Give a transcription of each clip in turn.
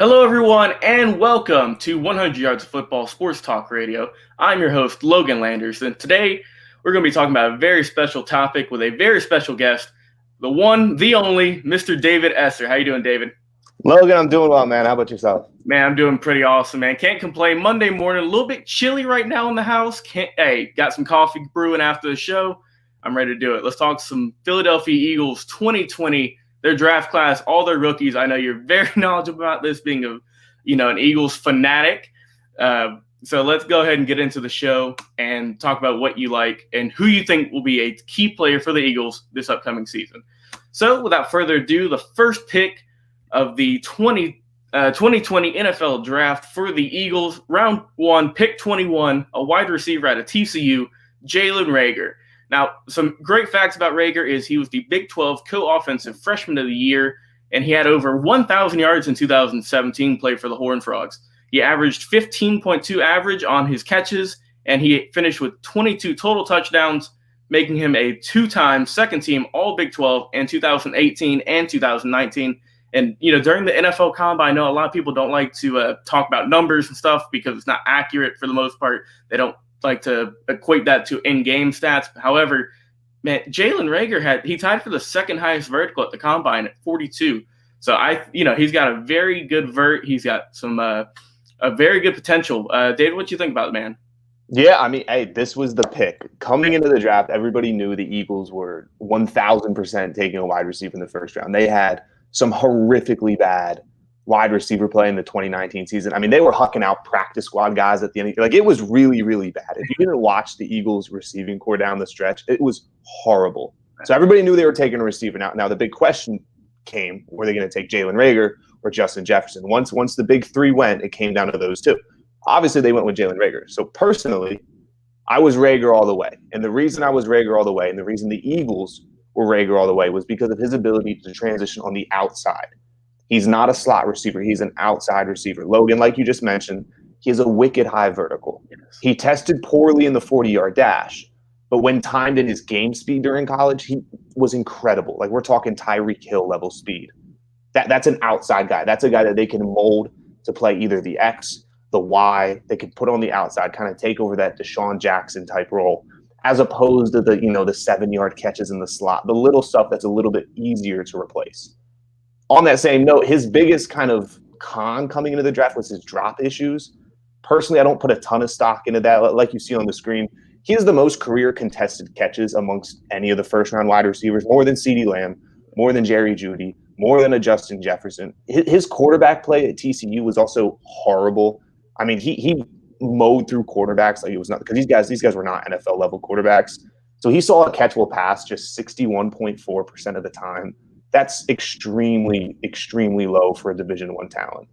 Hello, everyone, and welcome to 100 Yards of Football Sports Talk Radio. I'm your host, Logan Landers, and today we're going to be talking about a very special topic with a very special guest, the one, the only, Mr. David Esser. How you doing, David? Logan, I'm doing well, man. How about yourself? Man, I'm doing pretty awesome, man. Can't complain. Monday morning, a little bit chilly right now in the house. Got some coffee brewing after the show. I'm ready to do it. Let's talk some Philadelphia Eagles 2020. Their draft class, all their rookies. I know you're very knowledgeable about this, being an Eagles fanatic. So let's go ahead and get into the show and talk about what you like and who you think will be a key player for the Eagles this upcoming season. So without further ado, the first pick of the 2020 NFL draft for the Eagles, round 1, pick 21, a wide receiver out of TCU, Jalen Reagor. Now, some great facts about Reagor is he was the Big 12 co-offensive freshman of the year, and he had over 1,000 yards in 2017, played for the Horned Frogs. He averaged 15.2 average on his catches, and he finished with 22 total touchdowns, making him a two-time second-team All-Big 12 in 2018 and 2019. And, during the NFL Combine, I know a lot of people don't like to talk about numbers and stuff because it's not accurate for the most part. They don't like to equate that to in-game stats. However, man, Jalen Reagor he tied for the second highest vertical at the Combine at 42. So he's got a very good vert. He's got some a very good potential. David, what you think about it, man? Yeah, I mean, hey, this was the pick. Coming into the draft, everybody knew the Eagles were 1,000% taking a wide receiver in the first round. They had some horrifically bad wide receiver play in the 2019 season. I mean, they were hucking out practice squad guys at the end. Like, it was really, really bad. If you didn't watch the Eagles receiving core down the stretch, it was horrible. So everybody knew they were taking a receiver. Now the big question came, were they going to take Jalen Reagor or Justin Jefferson? Once the big three went, it came down to those two. Obviously, they went with Jalen Reagor. So personally, I was Reagor all the way. And the reason I was Reagor all the way and the reason the Eagles were Reagor all the way was because of his ability to transition on the outside. He's not a slot receiver. He's an outside receiver. Logan, like you just mentioned, he has a wicked high vertical. Yes. He tested poorly in the 40-yard dash, but when timed in his game speed during college, he was incredible. Like, we're talking Tyreek Hill level speed. That's an outside guy. That's a guy that they can mold to play either the X, the Y. They can put on the outside, kind of take over that Deshaun Jackson type role, as opposed to the 7-yard catches in the slot, the little stuff that's a little bit easier to replace. On that same note, his biggest kind of con coming into the draft was his drop issues. Personally, I don't put a ton of stock into that. Like you see on the screen, he has the most career contested catches amongst any of the first-round wide receivers, more than CeeDee Lamb, more than Jerry Jeudy, more than a Justin Jefferson. His quarterback play at TCU was also horrible. I mean, he mowed through quarterbacks like it was not, because these guys were not NFL-level quarterbacks. So he saw a catchable pass just 61.4% of the time. That's extremely, extremely low for a Division I talent.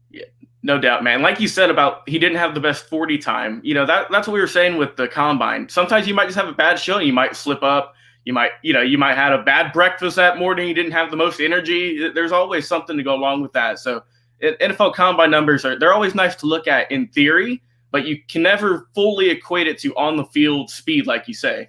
Yeah, no doubt, man. Like you said about he didn't have the best 40 time. That's what we were saying with the Combine. Sometimes you might just have a bad showing. You might slip up. You might had a bad breakfast that morning. You didn't have the most energy. There's always something to go along with that. So NFL Combine numbers they're always nice to look at in theory, but you can never fully equate it to on the field speed, like you say.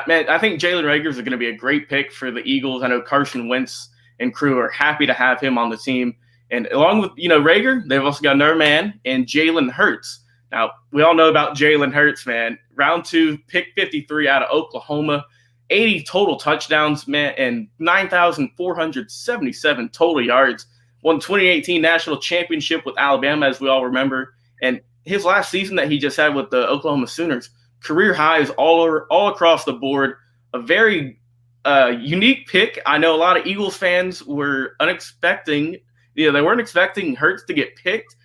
Man, I think Jalen Reagor is going to be a great pick for the Eagles. I know Carson Wentz and crew are happy to have him on the team. And along with, Reagor, they've also got another man in Jalen Hurts. Now, we all know about Jalen Hurts, man. Round 2, pick 53 out of Oklahoma, 80 total touchdowns, man, and 9,477 total yards. Won 2018 national championship with Alabama, as we all remember. And his last season that he just had with the Oklahoma Sooners, career highs all across the board. A very unique pick. I know a lot of Eagles fans were unexpecting. They weren't expecting Hurts to get picked,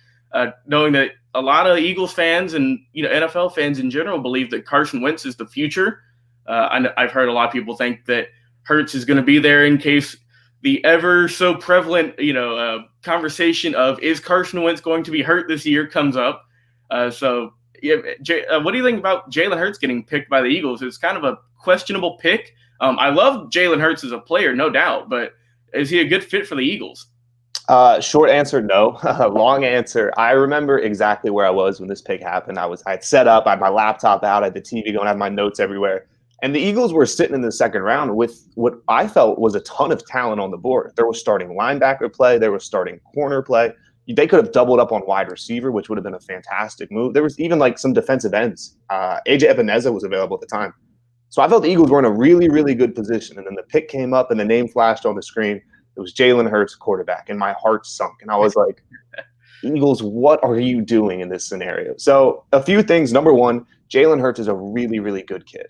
knowing that a lot of Eagles fans and NFL fans in general believe that Carson Wentz is the future. I've heard a lot of people think that Hurts is going to be there in case the ever so prevalent conversation of is Carson Wentz going to be hurt this year comes up. Yeah, what do you think about Jalen Hurts getting picked by the Eagles? It's kind of a questionable pick. I love Jalen Hurts as a player, no doubt, but is he a good fit for the Eagles? Short answer, no. Long answer, I remember exactly where I was when this pick happened. I had set up, I had my laptop out, I had the TV going, I had my notes everywhere. And the Eagles were sitting in the second round with what I felt was a ton of talent on the board. There was starting linebacker play, there was starting corner play, They could have doubled up on wide receiver, which would have been a fantastic move. There was even like some defensive ends. AJ Ebeneza was available at the time. So I felt the Eagles were in a really, really good position. And then the pick came up and the name flashed on the screen. It was Jalen Hurts, quarterback, and my heart sunk. And I was like, Eagles, what are you doing in this scenario? So a few things. Number one, Jalen Hurts is a really, really good kid.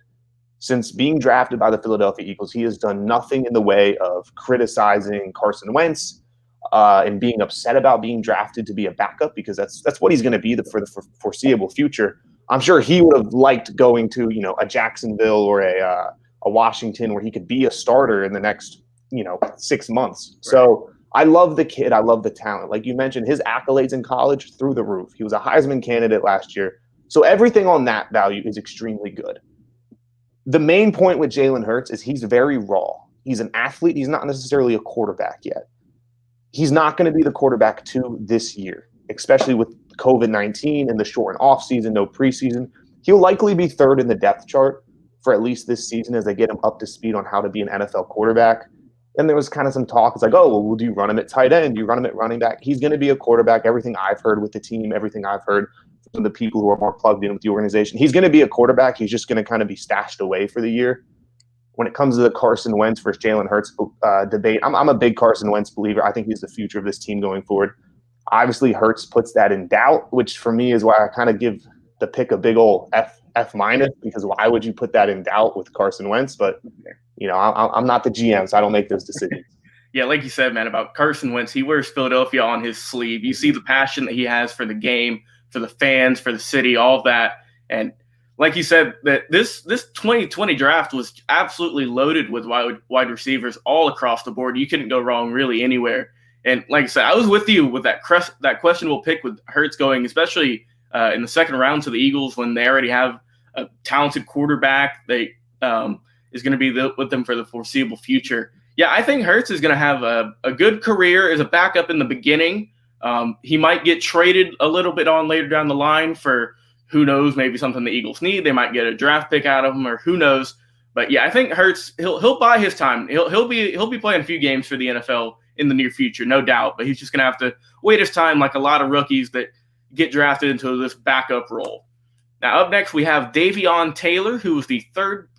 Since being drafted by the Philadelphia Eagles, he has done nothing in the way of criticizing Carson Wentz and being upset about being drafted to be a backup, because that's what he's going to be for the foreseeable future. I'm sure he would have liked going to, a Jacksonville or a Washington where he could be a starter in the next, 6 months. Right. So I love the kid. I love the talent. Like you mentioned, his accolades in college through the roof. He was a Heisman candidate last year. So everything on that value is extremely good. The main point with Jalen Hurts is he's very raw. He's an athlete. He's not necessarily a quarterback yet. He's not going to be the quarterback 2 this year, especially with COVID-19 and the shortened offseason, no preseason. He'll likely be 3rd in the depth chart for at least this season as they get him up to speed on how to be an NFL quarterback. And there was kind of some talk. It's like, oh, well, do you run him at tight end? Do you run him at running back? He's going to be a quarterback. Everything I've heard with the team, everything I've heard from the people who are more plugged in with the organization, he's going to be a quarterback. He's just going to kind of be stashed away for the year. When it comes to the Carson Wentz versus Jalen Hurts debate, I'm a big Carson Wentz believer. I think he's the future of this team going forward. Obviously, Hurts puts that in doubt, which for me is why I kind of give the pick a big old F minus, because why would you put that in doubt with Carson Wentz? But, I'm not the GM, so I don't make those decisions. Yeah, like you said, man, about Carson Wentz, he wears Philadelphia on his sleeve. You see the passion that he has for the game, for the fans, for the city, all of that. And like you said, that this 2020 draft was absolutely loaded with wide receivers all across the board. You couldn't go wrong really anywhere. And like I said, I was with you with that questionable pick with Hurts going, especially in the second round to the Eagles when they already have a talented quarterback. They is going to be with them for the foreseeable future. Yeah, I think Hurts is going to have a good career as a backup in the beginning. He might get traded a little bit on later down the line for who knows, maybe something the Eagles need. They might get a draft pick out of him, or who knows. But yeah, I think Hurts he'll buy his time. He'll be playing a few games for the NFL in the near future, no doubt. But he's just going to have to wait his time, like a lot of rookies that get drafted into this backup role. Now, up next, we have Daveon Taylor, who was the third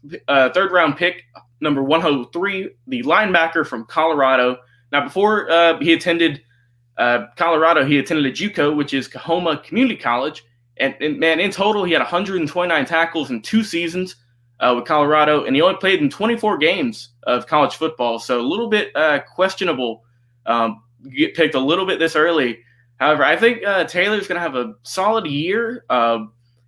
round pick, number 103, the linebacker from Colorado. Now, before he attended Colorado, he attended a JUCO, which is Kahoma Community College. And man, in total, he had 129 tackles in 2 seasons with Colorado, and he only played in 24 games of college football. So a little bit questionable. Get picked a little bit this early. However, I think Taylor's going to have a solid year.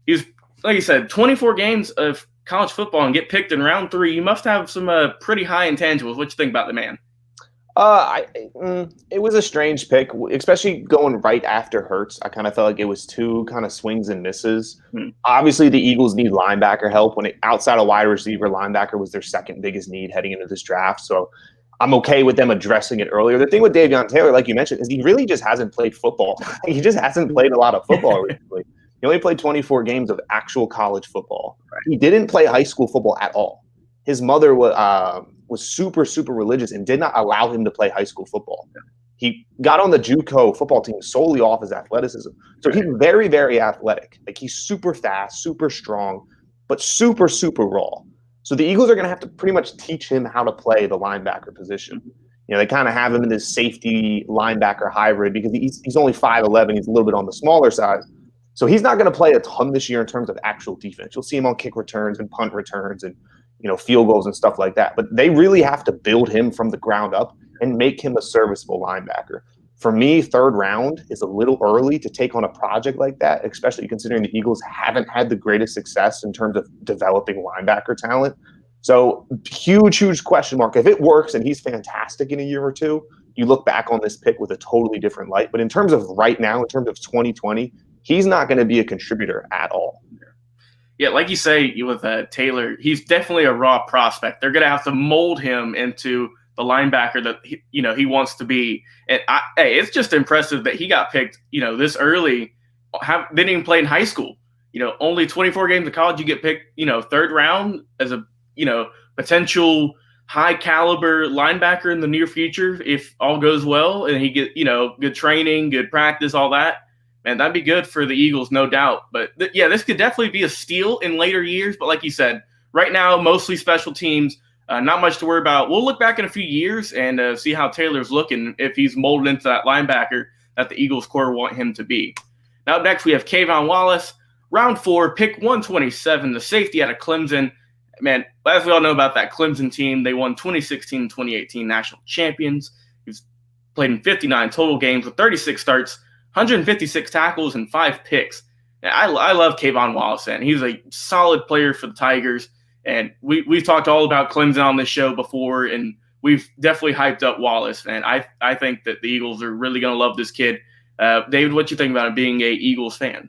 He's, like you said, 24 games of college football and get picked in round 3. You must have some pretty high intangibles. What you think about the man? It was a strange pick, especially going right after Hurts. I kind of felt like it was 2 kind of swings and misses. Obviously, the Eagles need linebacker help. Outside of wide receiver, linebacker was their second biggest need heading into this draft. So I'm okay with them addressing it earlier. The thing with Daveon Taylor, like you mentioned, is he really just hasn't played football. He just hasn't played a lot of football recently. He only played 24 games of actual college football. Right. He didn't play high school football at all. His mother was super, super religious and did not allow him to play high school football. Yeah. He got on the JUCO football team solely off his athleticism. So he's very, very athletic. Like, he's super fast, super strong, but super, super raw. So the Eagles are going to have to pretty much teach him how to play the linebacker position. They kind of have him in this safety linebacker hybrid because he's only 5'11". He's a little bit on the smaller side. So he's not going to play a ton this year in terms of actual defense. You'll see him on kick returns and punt returns and field goals and stuff like that. But they really have to build him from the ground up and make him a serviceable linebacker. For me, 3rd round is a little early to take on a project like that, especially considering the Eagles haven't had the greatest success in terms of developing linebacker talent. So huge, huge question mark. If it works and he's fantastic in a year or 2, you look back on this pick with a totally different light. But in terms of right now, in terms of 2020, he's not going to be a contributor at all. Yeah, like you say with Taylor, he's definitely a raw prospect. They're going to have to mold him into the linebacker that he wants to be. And it's just impressive that he got picked, this early. Didn't even play in high school. Only 24 games of college. You get picked, 3rd round as a potential high caliber linebacker in the near future if all goes well and he get good training, good practice, all that. Man, that'd be good for the Eagles, no doubt. But this could definitely be a steal in later years. But like you said, right now mostly special teams. Not much to worry about. We'll look back in a few years and see how Taylor's looking, if he's molded into that linebacker that the Eagles core want him to be. Now up next we have Kvon Wallace, round 4, pick 127, the safety out of Clemson. Man, as we all know about that Clemson team, they won 2016 and 2018 national champions. He's played in 59 total games with 36 starts, 156 tackles, and 5 picks. And I love Kvon Wallace, and he's a solid player for the Tigers. And we've talked all about Clemson on this show before, and we've definitely hyped up Wallace. And I think that the Eagles are really going to love this kid. David, what you think about him being a Eagles fan?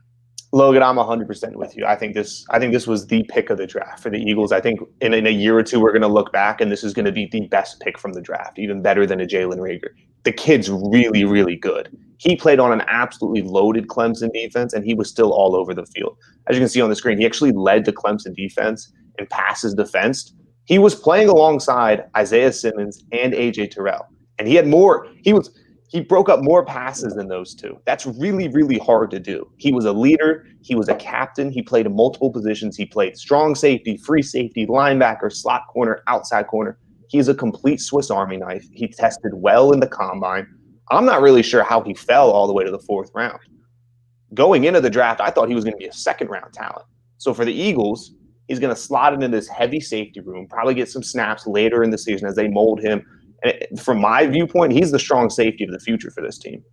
Logan, I'm 100% with you. I think this was the pick of the draft for the Eagles. I think in a year or two we're going to look back, and this is going to be the best pick from the draft, even better than a Jalen Reagor. The kid's really, really good. He played on an absolutely loaded Clemson defense, and he was still all over the field. As you can see on the screen, he actually led the Clemson defense in passes defensed. He was playing alongside Isaiah Simmons and A.J. Terrell, and he had more. He broke up more passes than those two. That's really, really hard to do. He was a leader. He was a captain. He played in multiple positions. He played strong safety, free safety, linebacker, slot corner, outside corner. He's a complete Swiss Army knife. He tested well in the combine. I'm not really sure how he fell all the way to the 4th round. Going into the draft, I thought he was going to be a 2nd-round talent. So for the Eagles, he's going to slot into this heavy safety room, probably get some snaps later in the season as they mold him. And from my viewpoint, he's the strong safety of the future for this team.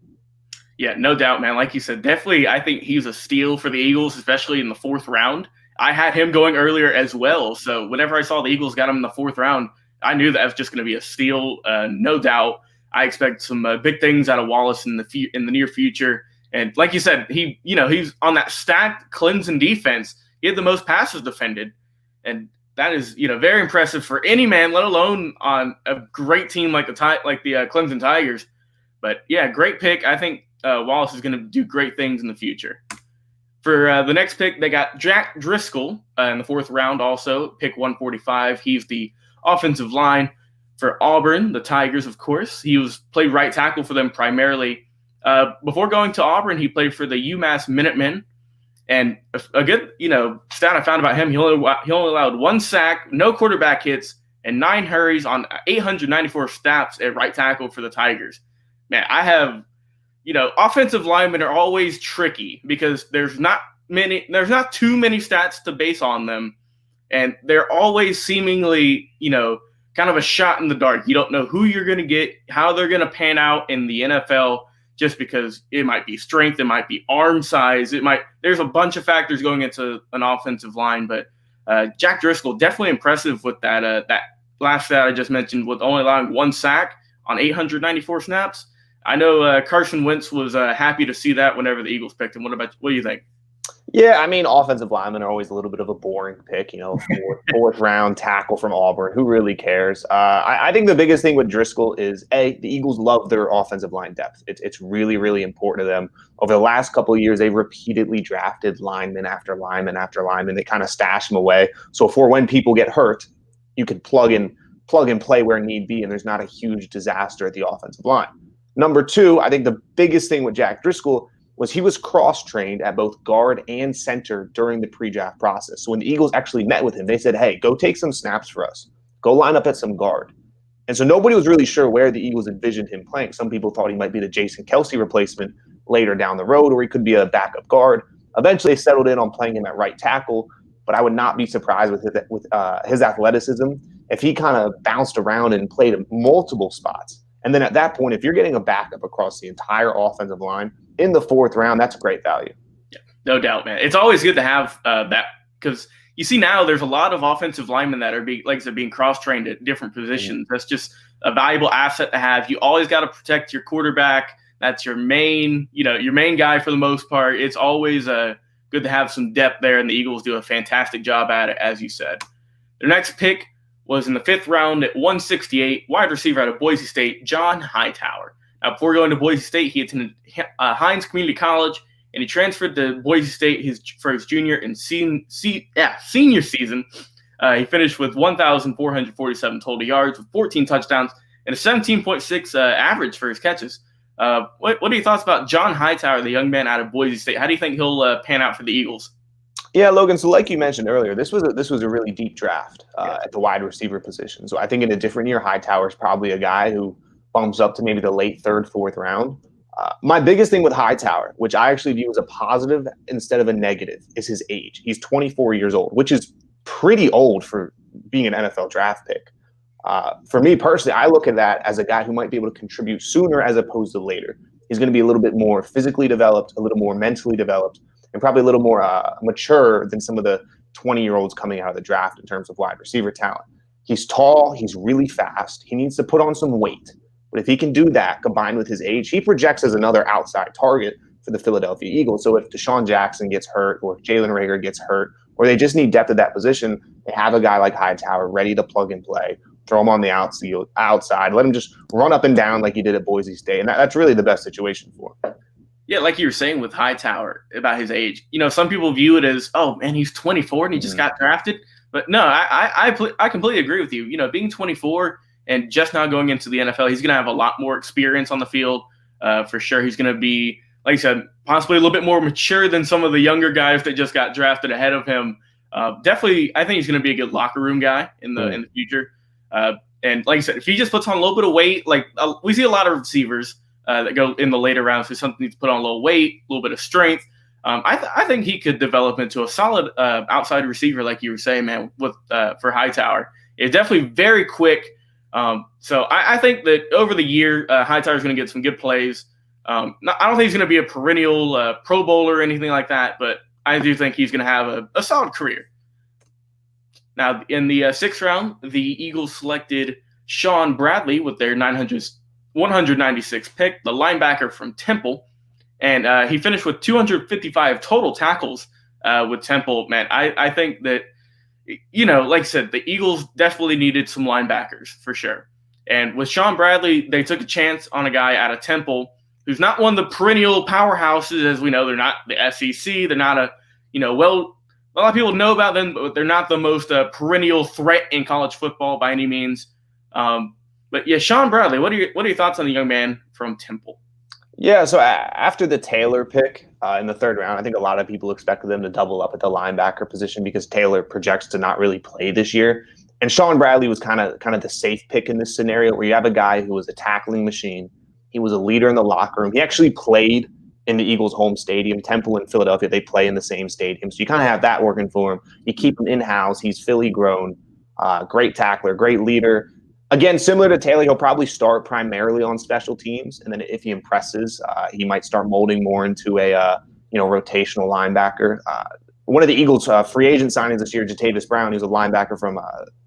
Yeah, no doubt, man. Like you said, definitely I think he's a steal for the Eagles, especially in the 4th round. I had him going earlier as well. So whenever I saw the Eagles got him in the 4th round, I knew that was just going to be a steal, no doubt. I expect some big things out of Wallace in the near future. And like you said, he's on that stacked Clemson defense. He had the most passes defended, and that is very impressive for any man, let alone on a great team like the Clemson Tigers. But yeah, great pick. I think Wallace is going to do great things in the future. For the next pick, they got Jackriscoll in the 4th round. Also, pick 145. He's the offensive line for Auburn, the Tigers, of course. He played right tackle for them primarily. Before going to Auburn, he played for the UMass Minutemen. And a good, stat I found about him, he only allowed 1 sack, no quarterback hits, and 9 hurries on 894 snaps at right tackle for the Tigers. Man, I have, offensive linemen are always tricky because there's not too many stats to base on them, and they're always seemingly, kind of a shot in the dark. You don't know who you're going to get, how they're going to pan out in the NFL. Just because it might be strength, it might be arm size, there's a bunch of factors going into an offensive line. But Jackriscoll definitely impressive with that last stat I just mentioned, with only allowing 1 sack on 894 snaps. I know Carson Wentz was happy to see that whenever the Eagles picked him. What do you think? Yeah, I mean, offensive linemen are always a little bit of a boring pick, 4th round tackle from Auburn. Who really cares? I think the biggest thing with Driscoll is, the Eagles love their offensive line depth. It's really, really important to them. Over the last couple of years, they've repeatedly drafted lineman after lineman after lineman. They kind of stash them away. So for when people get hurt, you can plug and play where need be, and there's not a huge disaster at the offensive line. Number 2, I think the biggest thing with Jackriscoll was he was cross-trained at both guard and center during the pre-draft process. So when the Eagles actually met with him, they said, hey, go take some snaps for us. Go line up at some guard. And so nobody was really sure where the Eagles envisioned him playing. Some people thought he might be the Jason Kelce replacement later down the road, or he could be a backup guard. Eventually, they settled in on playing him at right tackle, but I would not be surprised with his athleticism if he kind of bounced around and played in multiple spots. And then at that point, if you're getting a backup across the entire offensive line in the 4th round, that's great value. Yeah, no doubt, man. It's always good to have that, because you see now there's a lot of offensive linemen that are being cross-trained at different positions. Mm-hmm. That's just a valuable asset to have. You always got to protect your quarterback. That's your main guy for the most part. It's always good to have some depth there, and the Eagles do a fantastic job at it, as you said. Their next pick was in the 5th round at 168, wide receiver out of Boise State, John Hightower. Now, before going to Boise State, he attended Hines Community College, and he transferred to Boise State for his junior and senior season. He finished with 1,447 total yards with 14 touchdowns and a 17.6 average for his catches. What are your thoughts about John Hightower, the young man out of Boise State? How do you think he'll pan out for the Eagles? Yeah, Logan. So, like you mentioned earlier, this was a really deep draft at the wide receiver position. So, I think in a different year, Hightower is probably a guy who bumps up to maybe the late third, fourth round. My biggest thing with Hightower, which I actually view as a positive instead of a negative, is his age. He's 24 years old, which is pretty old for being an NFL draft pick. For me personally, I look at that as a guy who might be able to contribute sooner as opposed to later. He's going to be a little bit more physically developed, a little more mentally developed, and probably a little more mature than some of the 20-year-olds coming out of the draft in terms of wide receiver talent. He's tall. He's really fast. He needs to put on some weight. But if he can do that, combined with his age, he projects as another outside target for the Philadelphia Eagles. So if Deshaun Jackson gets hurt or if Jalen Reagor gets hurt or they just need depth at that position, they have a guy like Hightower ready to plug and play, throw him on the outside, let him just run up and down like he did at Boise State. And that's really the best situation for him. Yeah, like you were saying with Hightower about his age. Some people view it as, oh, man, he's 24 and he just got drafted. But no, I completely agree with you. Being 24 and just now going into the NFL, he's going to have a lot more experience on the field for sure. He's going to be, like I said, possibly a little bit more mature than some of the younger guys that just got drafted ahead of him. Definitely, I think he's going to be a good locker room guy in the future. And like I said, if he just puts on a little bit of weight, like we see a lot of receivers that go in the later rounds, so something needs to put on a little weight, a little bit of strength. I think he could develop into a solid outside receiver, like you were saying, man, with for Hightower. It's definitely very quick. So I think that over the year, Hightower's going to get some good plays. I don't think he's going to be a perennial Pro Bowler or anything like that, but I do think he's going to have a solid career. Now, in the sixth round, the Eagles selected Sean Bradley with their 196th pick, the linebacker from Temple, and he finished with 255 total tackles with Temple. Man, I think that, like I said, the Eagles definitely needed some linebackers for sure. And with Sean Bradley, they took a chance on a guy out of Temple who's not one of the perennial powerhouses, as we know. They're not the SEC. They're not a lot of people know about them, but they're not the most perennial threat in college football by any means. But yeah, Sean Bradley, what are your thoughts on the young man from Temple? Yeah, so after the Taylor pick in the third round, I think a lot of people expected them to double up at the linebacker position because Taylor projects to not really play this year. And Sean Bradley was kind of the safe pick in this scenario where you have a guy who was a tackling machine. He was a leader in the locker room. He actually played in the Eagles' home stadium. Temple and Philadelphia, they play in the same stadium. So you kind of have that working for him. You keep him in-house. He's Philly grown. Great tackler, great leader. Again, similar to Taylor, he'll probably start primarily on special teams. And then if he impresses, he might start molding more into a rotational linebacker. One of the Eagles' free agent signings this year, Jatavis Brown, who's a linebacker from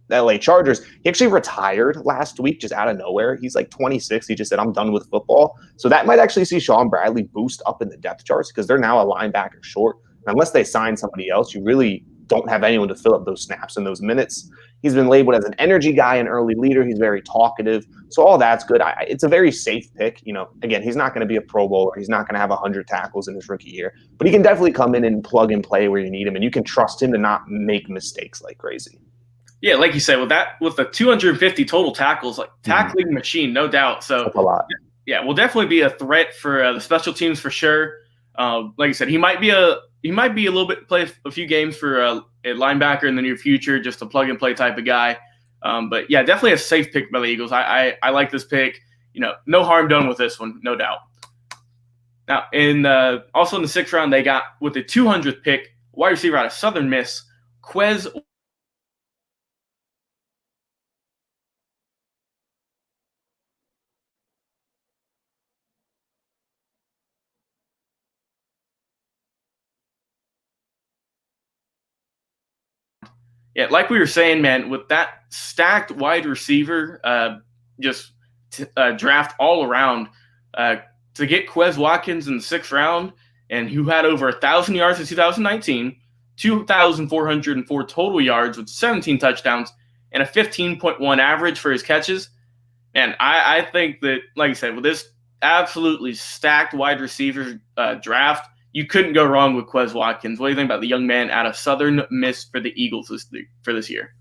the LA Chargers, he actually retired last week just out of nowhere. He's like 26. He just said, I'm done with football. So that might actually see Sean Bradley boost up in the depth charts because they're now a linebacker short. And unless they sign somebody else, you really don't have anyone to fill up those snaps and those minutes. He's been labeled as an energy guy, an early leader. He's very talkative. So all that's good. It's a very safe pick. Again, he's not going to be a Pro Bowler. He's not going to have 100 tackles in his rookie year. But he can definitely come in and plug and play where you need him. And you can trust him to not make mistakes like crazy. Yeah, like you said, with the 250 total tackles, like tackling machine, no doubt. So that's a lot. Yeah, will definitely be a threat for the special teams for sure. Like I said, he might be a little bit play a few games for a linebacker in the near future, just a plug and play type of guy. But yeah, definitely a safe pick by the Eagles. I like this pick. No harm done with this one, no doubt. Now, also in the sixth round, they got with the 200th pick, wide receiver out of Southern Miss, Quez. Yeah, like we were saying, man, with that stacked wide receiver, draft all around, to get Quez Watkins in the sixth round, and who had over 1,000 yards in 2019, 2,404 total yards with 17 touchdowns, and a 15.1 average for his catches. And I think that, like I said, with this absolutely stacked wide receiver draft, you couldn't go wrong with Quez Watkins. What do you think about the young man out of Southern Miss for the Eagles for this year?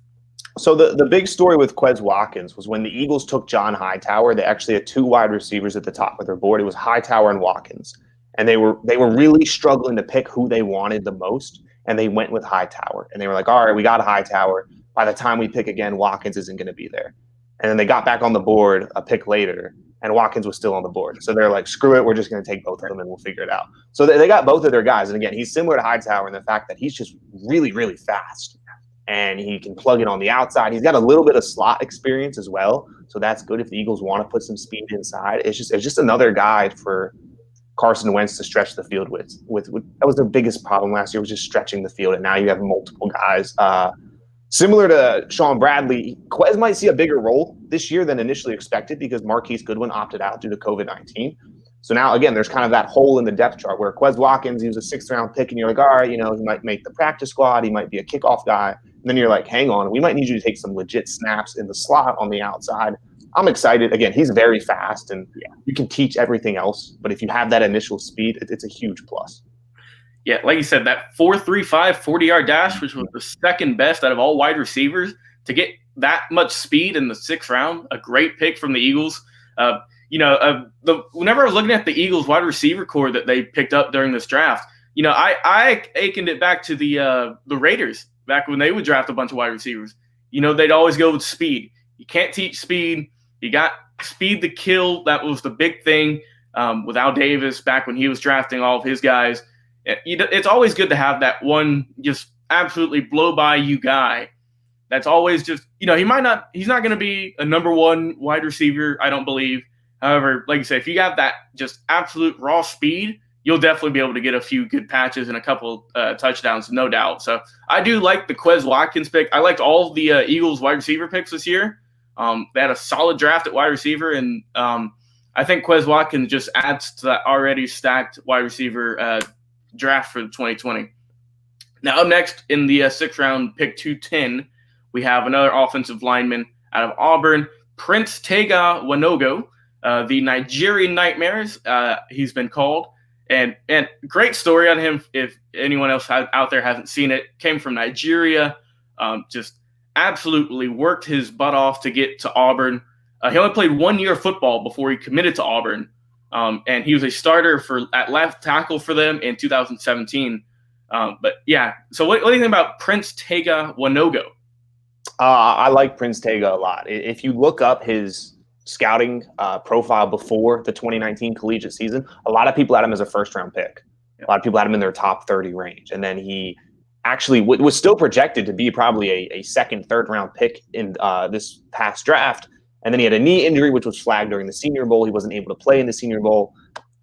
So the big story with Quez Watkins was when the Eagles took John Hightower, they actually had two wide receivers at the top of their board. It was Hightower and Watkins. And they were really struggling to pick who they wanted the most, and they went with Hightower. And they were like, all right, we got Hightower. By the time we pick again, Watkins isn't going to be there. And then they got back on the board a pick later, and Watkins was still on the board. So they're like, screw it, we're just going to take both of them and we'll figure it out. So they got both of their guys. And again, he's similar to Hightower in the fact that he's just really, really fast. And he can plug it on the outside. He's got a little bit of slot experience as well. So that's good if the Eagles want to put some speed inside. It's just another guy for Carson Wentz to stretch the field with. That was their biggest problem last year, was just stretching the field. And now you have multiple guys. Similar to Sean Bradley, Quez might see a bigger role this year than initially expected because Marquise Goodwin opted out due to COVID-19. So now, again, there's kind of that hole in the depth chart where Quez Watkins, he was a sixth-round pick, and you're like, all right, he might make the practice squad. He might be a kickoff guy. And then you're like, hang on, we might need you to take some legit snaps in the slot on the outside. I'm excited. Again, he's very fast, and you can teach everything else. But if you have that initial speed, it's a huge plus. Yeah, like you said, that 4.35 40-yard dash, which was the second best out of all wide receivers, to get that much speed in the sixth round, a great pick from the Eagles. Whenever I was looking at the Eagles wide receiver core that they picked up during this draft, I akened it back to the Raiders back when they would draft a bunch of wide receivers. They'd always go with speed. You can't teach speed. You got speed to kill. That was the big thing with Al Davis back when he was drafting all of his guys. It's always good to have that one just absolutely blow by you guy. That's always just, he's not going to be a number one wide receiver, I don't believe. However, like you say, if you got that just absolute raw speed, you'll definitely be able to get a few good patches and a couple touchdowns, no doubt. So I do like the Quez Watkins pick. I liked all of the Eagles wide receiver picks this year. They had a solid draft at wide receiver, and I think Quez Watkins just adds to that already stacked wide receiver draft for 2020. Now, up next in the sixth round, pick 210, we have another offensive lineman out of Auburn, Prince Tega Wanogho, the Nigerian Nightmares, he's been called. And great story on him if anyone else out there hasn't seen it. Came from Nigeria, just absolutely worked his butt off to get to Auburn. He only played 1 year of football before he committed to Auburn. And he was a starter at left tackle for them in 2017. But yeah, so what do you think about Prince Tega Wanogho? I like Prince Tega a lot. If you look up his scouting profile before the 2019 collegiate season, a lot of people had him as a first-round pick. A lot of people had him in their top 30 range. And then he actually was still projected to be probably a second, third-round pick in this past draft. And then he had a knee injury, which was flagged during the Senior Bowl. He wasn't able to play in the Senior Bowl.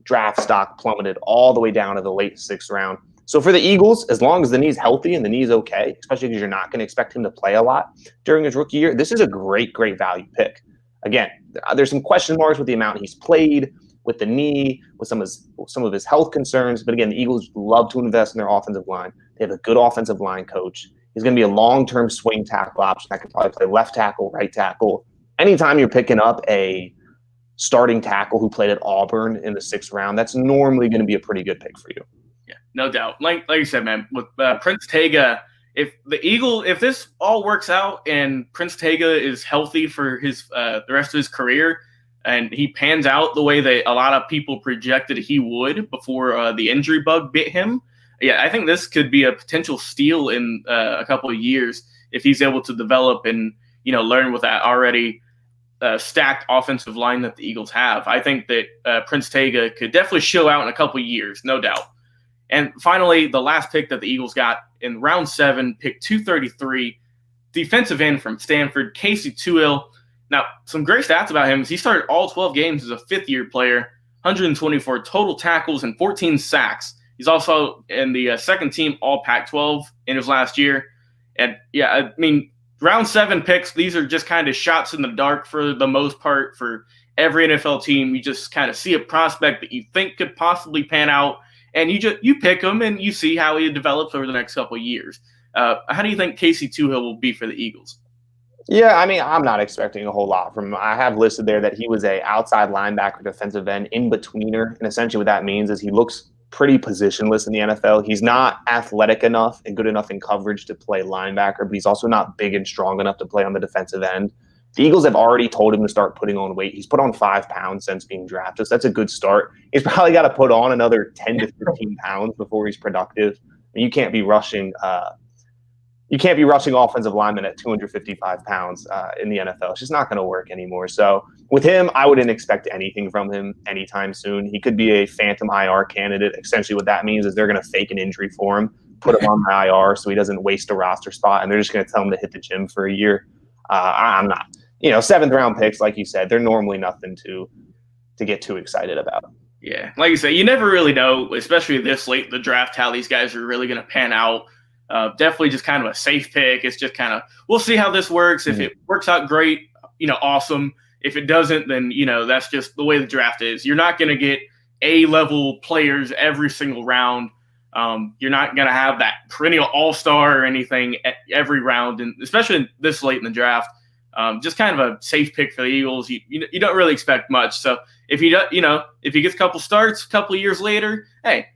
Draft stock plummeted all the way down to the late sixth round. So for the Eagles, as long as the knee's healthy and the knee's okay, especially because you're not going to expect him to play a lot during his rookie year, this is a great, great value pick. Again, there's some question marks with the amount he's played, with the knee, with some of his health concerns. But again, the Eagles love to invest in their offensive line. They have a good offensive line coach. He's going to be a long-term swing tackle option that can probably play left tackle, right tackle. Anytime you're picking up a starting tackle who played at Auburn in the sixth round, that's normally going to be a pretty good pick for you. Yeah, no doubt. Like you said, man, with Prince Tega, if this all works out and Prince Tega is healthy for his the rest of his career, and he pans out the way that a lot of people projected he would before the injury bug bit him, yeah, I think this could be a potential steal in a couple of years if he's able to develop and learn with that already stacked offensive line that the Eagles have. I think that Prince Tega could definitely show out in a couple of years, no doubt. And finally, the last pick that the Eagles got in round 7, pick 233, defensive end from Stanford, Casey Tuill. Now, some great stats about him is he started all 12 games as a fifth-year player, 124 total tackles and 14 sacks. He's also in the second team All Pac-12 in his last year. And, yeah, I mean, round 7 picks, these are just kind of shots in the dark for the most part for every NFL team. You just kind of see a prospect that you think could possibly pan out, and you pick him and you see how he develops over the next couple of years. How do you think Casey Tuill will be for the Eagles? Yeah, I mean, I'm not expecting a whole lot from him. I have listed there that he was a outside linebacker, defensive end, in-betweener, and essentially what that means is he looks pretty positionless in the NFL. He's not athletic enough and good enough in coverage to play linebacker, but he's also not big and strong enough to play on the defensive end. The Eagles have already told him to start putting on weight. He's put on 5 pounds since being drafted, so that's a good start. He's probably got to put on another 10 to 15 pounds before he's productive. You can't be rushing offensive linemen at 255 pounds in the NFL. It's just not going to work anymore. So with him, I wouldn't expect anything from him anytime soon. He could be a phantom IR candidate. Essentially what that means is they're going to fake an injury for him, put him on the IR so he doesn't waste a roster spot, and they're just going to tell him to hit the gym for a year. I'm not. 7th round picks, like you said, they're normally nothing to get too excited about. Yeah, like you said, you never really know, especially this late in the draft, how these guys are really going to pan out. Definitely just kind of a safe pick. It's just kind of, we'll see how this works. If it works out great, awesome. If it doesn't, then, that's just the way the draft is. You're not going to get A-level players every single round. You're not going to have that perennial all-star or anything every round, and especially this late in the draft. Just kind of a safe pick for the Eagles. You don't really expect much. So if he gets a couple starts, a couple of years later, hey,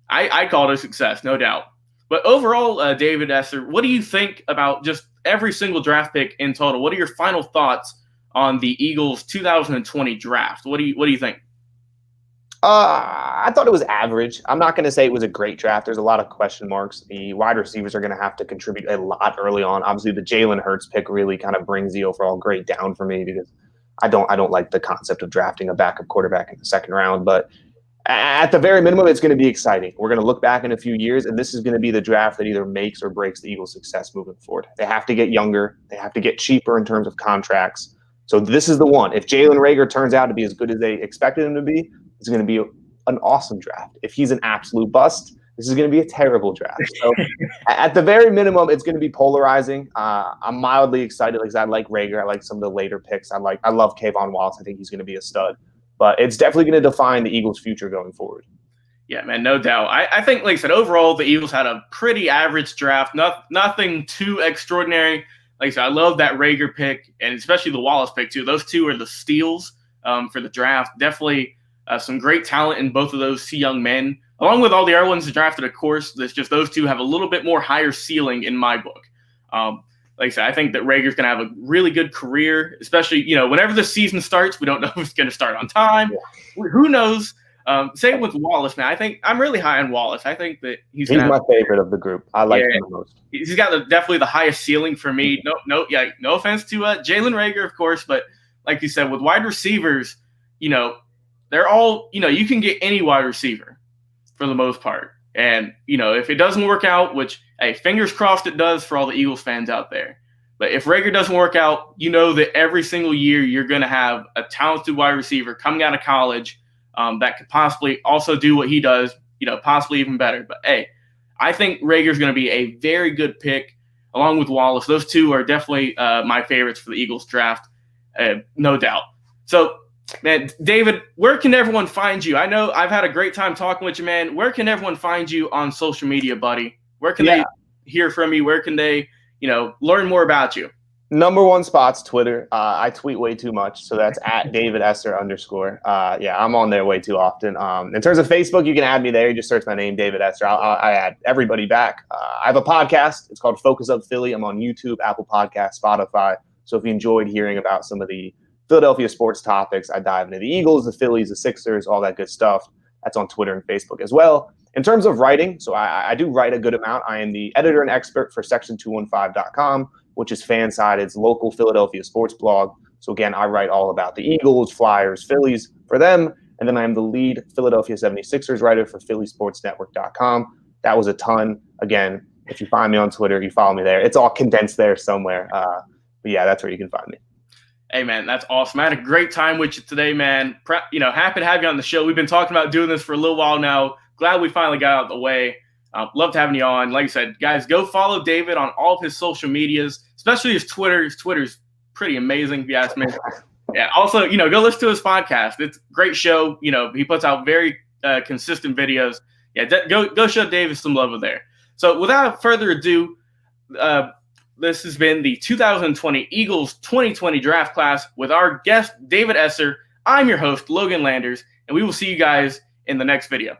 I call it a success, no doubt. But overall, David Esser, what do you think about just every single draft pick in total? What are your final thoughts on the Eagles 2020 draft? What do you think? I thought it was average. I'm not going to say it was a great draft. There's a lot of question marks. The wide receivers are going to have to contribute a lot early on. Obviously, the Jalen Hurts pick really kind of brings the overall grade down for me because I don't like the concept of drafting a backup quarterback in the 2nd round. But at the very minimum, it's going to be exciting. We're going to look back in a few years, and this is going to be the draft that either makes or breaks the Eagles' success moving forward. They have to get younger. They have to get cheaper in terms of contracts. So this is the one. If Jalen Reagor turns out to be as good as they expected him to be, it's going to be an awesome draft. If he's an absolute bust, this is going to be a terrible draft. So at the very minimum, it's going to be polarizing. I'm mildly excited because I like Reagor. I like some of the later picks. I love Kvon Wallace. I think he's going to be a stud. But it's definitely going to define the Eagles' future going forward. Yeah, man, no doubt. I think, like I said, overall, the Eagles had a pretty average draft. Nothing too extraordinary. Like I said, I love that Reagor pick, and especially the Wallace pick, too. Those two are the steals for the draft. Definitely some great talent in both of those two young men, along with all the other ones drafted, of course. It's just those two have a little bit more higher ceiling in my book. Like I said, I think that Reagor's going to have a really good career, especially, whenever the season starts. We don't know if it's going to start on time. Yeah. Who knows? Same with Wallace, man. I think I'm really high on Wallace. I think that he's my favorite of the group. I like him the most. He's got definitely the highest ceiling for me. No offense to Jalen Reagor, of course, but like you said, with wide receivers, they're all, you can get any wide receiver for the most part. And, if it doesn't work out, which, hey, fingers crossed it does for all the Eagles fans out there. But if Reagor doesn't work out, that every single year you're going to have a talented wide receiver coming out of college that could possibly also do what he does, possibly even better. But, hey, I think Reagor's going to be a very good pick along with Wallace. Those two are definitely my favorites for the Eagles draft, no doubt. So, man, David, where can everyone find you? I know I've had a great time talking with you, man. Where can everyone find you on social media, buddy? Where can they hear from you? Where can they, learn more about you? Number one spot's Twitter. I tweet way too much, so that's at David Esser _. I'm on there way too often. In terms of Facebook, you can add me there. You just search my name, David Esser. I add everybody back. I have a podcast. It's called Focus Up Philly. I'm on YouTube, Apple Podcasts, Spotify. So if you enjoyed hearing about some of the Philadelphia sports topics, I dive into the Eagles, the Phillies, the Sixers, all that good stuff. That's on Twitter and Facebook as well. In terms of writing, so I do write a good amount. I am the editor and expert for section215.com, which is FanSided's local Philadelphia sports blog. So again, I write all about the Eagles, Flyers, Phillies for them. And then I am the lead Philadelphia 76ers writer for phillysportsnetwork.com. That was a ton. Again, if you find me on Twitter, you follow me there. It's all condensed there somewhere. But yeah, that's where you can find me. Hey, man, that's awesome. I had a great time with you today, man. Happy to have you on the show. We've been talking about doing this for a little while now. Glad we finally got out of the way. Loved having you on. Like I said, guys, go follow David on all of his social medias, especially his Twitter. His Twitter's pretty amazing, if you ask me. Yeah. Also, go listen to his podcast. It's a great show. He puts out very consistent videos. Yeah, go show David some love there. So without further ado, this has been the 2020 Eagles 2020 draft class with our guest, David Esser. I'm your host, Logan Landers, and we will see you guys in the next video.